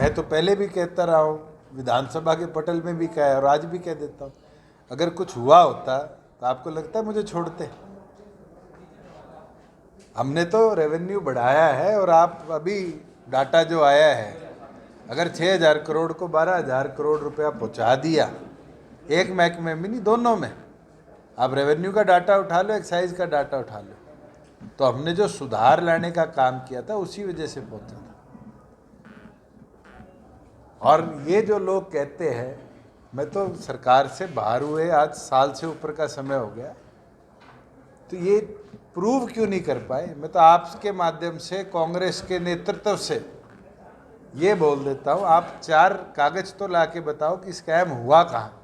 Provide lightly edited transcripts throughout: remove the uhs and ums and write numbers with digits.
मैं तो पहले भी कहता रहा हूँ, विधानसभा के पटल में भी कहा है और आज भी कह देता हूँ, अगर कुछ हुआ होता तो आपको लगता है मुझे छोड़ते? हमने तो रेवेन्यू बढ़ाया है और आप अभी डाटा जो आया है, अगर 6,000 करोड़ को 12,000 करोड़ रुपया पहुंचा दिया, एक महकमे में नहीं दोनों में, आप रेवेन्यू का डाटा उठा लो, एक्साइज का डाटा उठा लो, तो हमने जो सुधार लाने का काम किया था उसी वजह से पहुंचा था। और ये जो लोग कहते हैं, मैं तो सरकार से बाहर हुए आज साल से ऊपर का समय हो गया, तो ये प्रूव क्यों नहीं कर पाए? मैं तो आपके माध्यम से कांग्रेस के नेतृत्व से ये बोल देता हूँ, आप 4 कागज तो ला के बताओ कि स्कैम हुआ कहाँ।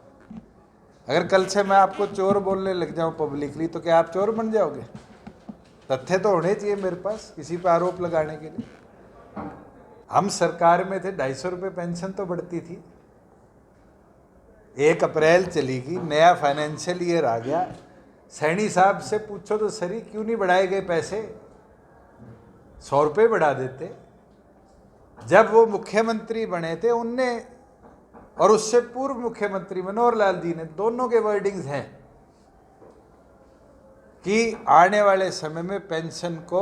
अगर कल से मैं आपको चोर बोलने लग जाऊँ पब्लिकली, तो क्या आप चोर बन जाओगे? तथ्य तो होने चाहिए मेरे पास किसी पर आरोप लगाने के लिए। हम सरकार में थे, 250 रुपये पेंशन तो बढ़ती थी, 1 अप्रैल चलेगी, नया फाइनेंशियल ईयर आ गया, सैनी साहब से पूछो तो सही क्यों नहीं बढ़ाए गए पैसे? 100 रुपये बढ़ा देते। जब वो मुख्यमंत्री बने थे उनने, और उससे पूर्व मुख्यमंत्री मनोहर लाल जी ने, दोनों के वर्डिंग्स हैं कि आने वाले समय में पेंशन को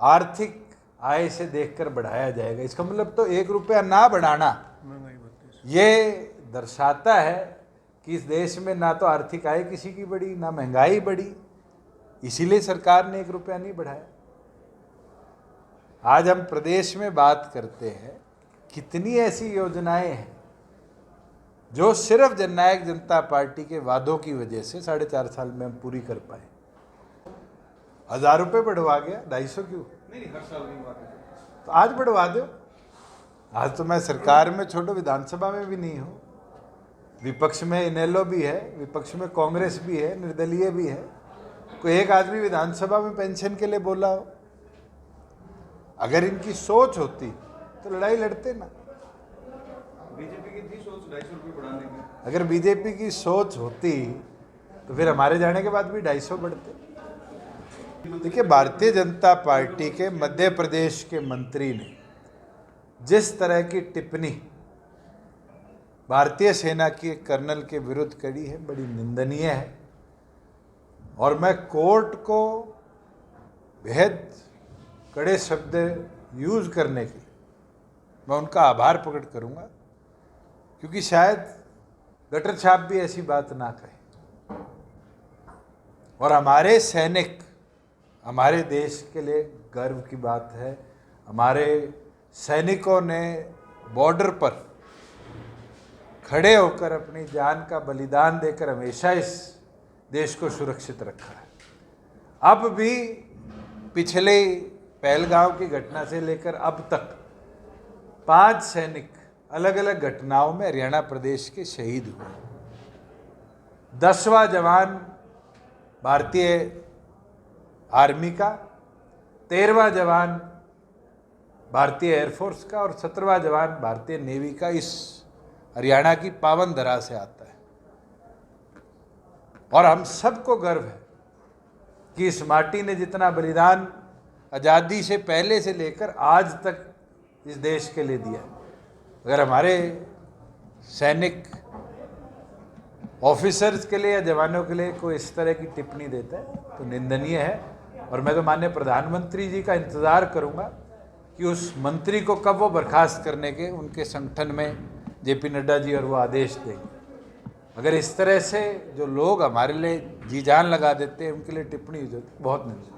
आर्थिक आय से देखकर बढ़ाया जाएगा। इसका मतलब तो 1 रुपया ना बढ़ाना ये दर्शाता है कि इस देश में ना तो आर्थिक आय किसी की बढ़ी, ना महंगाई बढ़ी, इसीलिए सरकार ने 1 रुपया नहीं बढ़ाया। आज हम प्रदेश में बात करते हैं, कितनी ऐसी योजनाएं हैं जो सिर्फ जननायक जनता पार्टी के वादों की वजह से 4.5 साल में हम पूरी कर पाए। 1,000 रुपये बढ़वा गया, 250 क्यों? नहीं, हर साल नहीं बात है तो आज बढ़वा दो। आज तो मैं सरकार में छोड़ो, विधानसभा में भी नहीं हूँ, विपक्ष में इनेलो भी है, विपक्ष में कांग्रेस भी है, निर्दलीय भी है। कोई एक आदमी विधानसभा में पेंशन के लिए बोला हो? अगर इनकी सोच होती तो लड़ाई लड़ते ना। बीजेपी की थी सोच 250 रुपये बढ़ाने की। अगर बीजेपी की सोच होती तो फिर हमारे जाने के बाद भी 250 बढ़ते। देखिए, भारतीय जनता पार्टी के मध्य प्रदेश के मंत्री ने जिस तरह की टिप्पणी भारतीय सेना के कर्नल के विरुद्ध करी है, बड़ी निंदनीय है। और मैं कोर्ट को बेहद कड़े शब्द यूज करने के लिए मैं उनका आभार प्रकट करूंगा, क्योंकि शायद गटर छाप भी ऐसी बात ना कहे। और हमारे सैनिक, हमारे देश के लिए गर्व की बात है, हमारे सैनिकों ने बॉर्डर पर खड़े होकर अपनी जान का बलिदान देकर हमेशा इस देश को सुरक्षित रखा है। अब भी पिछले पहलगांव की घटना से लेकर अब तक 5 सैनिक अलग अलग घटनाओं में हरियाणा प्रदेश के शहीद हुए। 10वां जवान भारतीय आर्मी का, 13वां जवान भारतीय एयरफोर्स का और 17वां जवान भारतीय नेवी का इस हरियाणा की पावन धरा से आता है। और हम सबको गर्व है कि इस माटी ने जितना बलिदान आज़ादी से पहले से लेकर आज तक इस देश के लिए दिया। अगर हमारे सैनिक ऑफिसर्स के लिए या जवानों के लिए कोई इस तरह की टिप्पणी देता है तो निंदनीय है। और मैं तो माननीय प्रधानमंत्री जी का इंतज़ार करूंगा कि उस मंत्री को कब वो बर्खास्त करने के उनके संगठन में जेपी नड्डा जी और वो आदेश देंगे। अगर इस तरह से जो लोग हमारे लिए जी जान लगा देते हैं, उनके लिए टिप्पणी हो जाती है, बहुत निंदनीय।